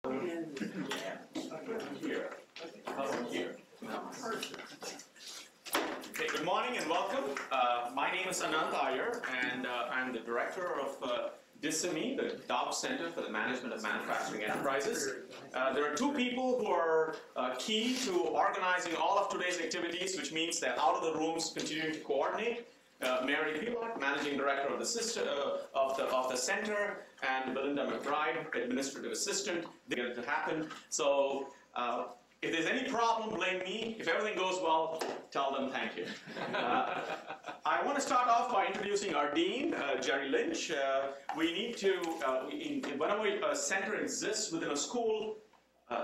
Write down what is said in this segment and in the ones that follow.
Here. Here. Okay, good morning and welcome. My name is Anant Iyer, and I'm the director of DCMME, the Dow Center for the Management of Manufacturing Enterprises. There are two people who are key to organizing all of today's activities, which means that out of the rooms continuing to coordinate. Mary Pilot, Managing Director of the Center, and Belinda McBride, Administrative Assistant. They get it to happen. So if there's any problem, blame me. If everything goes well, tell them thank you. I want to start off by introducing our Dean, Jerry Lynch. We need to, whenever a center exists within a school,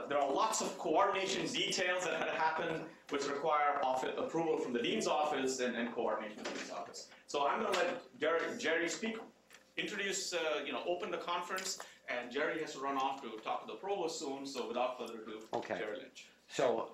there are lots of coordination details that had to happen, which require approval from the Dean's office and coordination with the Dean's office. So I'm going to let Jerry speak, introduce, open the conference, and Jerry has to run off to talk to the provost soon, so without further ado, okay. Jerry Lynch. So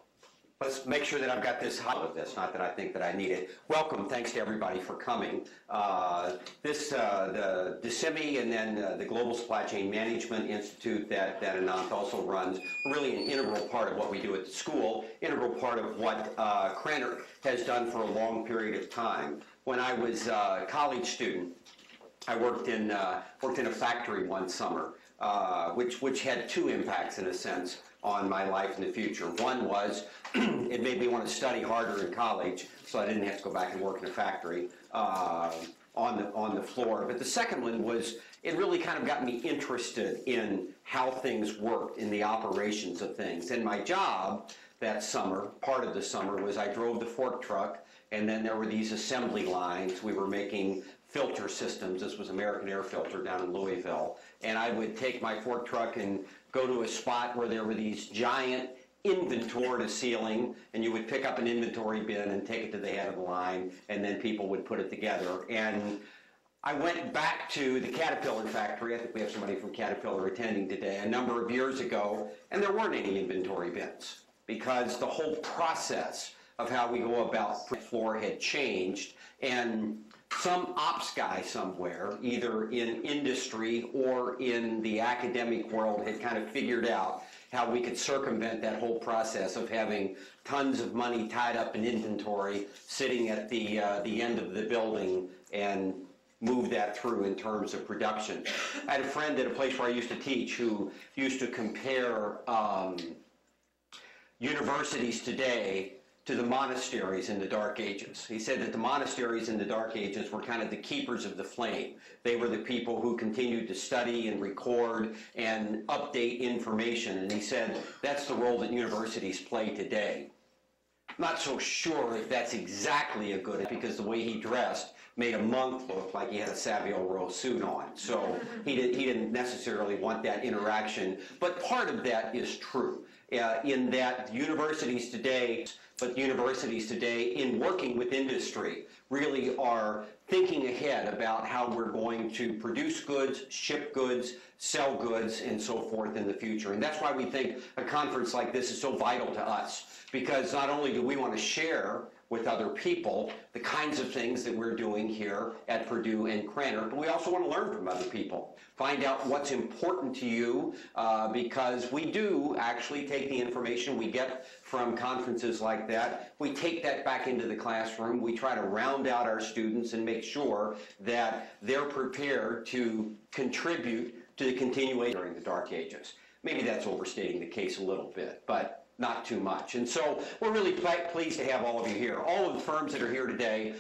let's make sure that I've got this hot of this, not that I think that I need it. Welcome, thanks to everybody for coming. The DCMME and then the Global Supply Chain Management Institute that Anant also runs, really an integral part of what we do at the school, integral part of what Cranner has done for a long period of time. When I was a college student, I worked in a factory one summer, which had two impacts in a sense on my life in the future. One was it made me want to study harder in college, so I didn't have to go back and work in a factory on the floor. But the second one was it really kind of got me interested in how things worked, in the operations of things. And my job that summer, part of the summer, was I drove the fork truck, and then there were these assembly lines. We were making filter systems. This was American Air Filter down in Louisville. And I would take my fork truck and go to a spot where there were these giant inventory to ceiling, and you would pick up an inventory bin and take it to the head of the line, and then people would put it together. And I went back to the Caterpillar factory. I think we have somebody from Caterpillar attending today, a number of years ago, and there weren't any inventory bins because the whole process of how we go about the floor had changed, and some ops guy somewhere, either in industry or in the academic world, had kind of figured out how we could circumvent that whole process of having tons of money tied up in inventory sitting at the end of the building and move that through in terms of production. I had a friend at a place where I used to teach who used to compare universities today to the monasteries in the Dark Ages. He said that the monasteries in the Dark Ages were kind of the keepers of the flame. They were the people who continued to study and record and update information. And he said that's the role that universities play today. I'm not so sure if that's exactly a good, because the way he dressed made a monk look like he had a Savile Row suit on. So he didn't necessarily want that interaction. But part of that is true in that universities today, in working with industry, really are thinking ahead about how we're going to produce goods, ship goods, sell goods, and so forth in the future. And that's why we think a conference like this is so vital to us, because not only do we want to share with other people the kinds of things that we're doing here at Purdue and Cranner, but we also want to learn from other people. Find out what's important to you, because we do actually take the information we get from conferences like that. We take that back into the classroom. We try to round out our students and make sure that they're prepared to contribute to the continuation during the Dark Ages. Maybe that's overstating the case a little bit, but not too much. And so we're really pleased to have all of you here. All of the firms that are here today,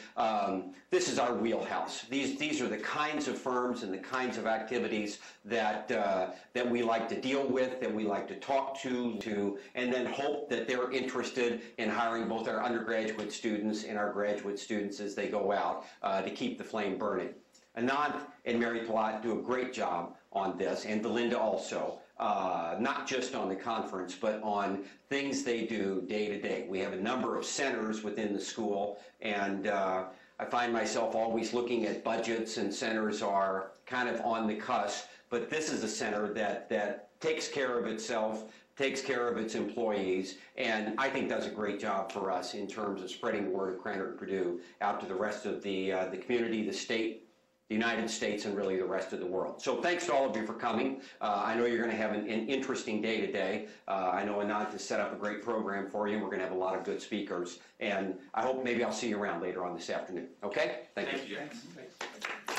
this is our wheelhouse. These are the kinds of firms and the kinds of activities that we like to deal with, that we like to talk to, and then hope that they're interested in hiring both our undergraduate students and our graduate students as they go out to keep the flame burning. Anant and Mary Pilot do a great job on this, and Belinda also. Not just on the conference, but on things they do day to day. We have a number of centers within the school, and I find myself always looking at budgets, and centers are kind of on the cusp, but this is a center that takes care of itself, takes care of its employees, and I think does a great job for us in terms of spreading the word of Cranner and Purdue out to the rest of the community, the state, the United States and really the rest of the world. So thanks to all of you for coming. I know you're going to have an interesting day today. I know Anant has set up a great program for you. We're going to have a lot of good speakers. And I hope maybe I'll see you around later on this afternoon. Okay? Thank you. Thank you.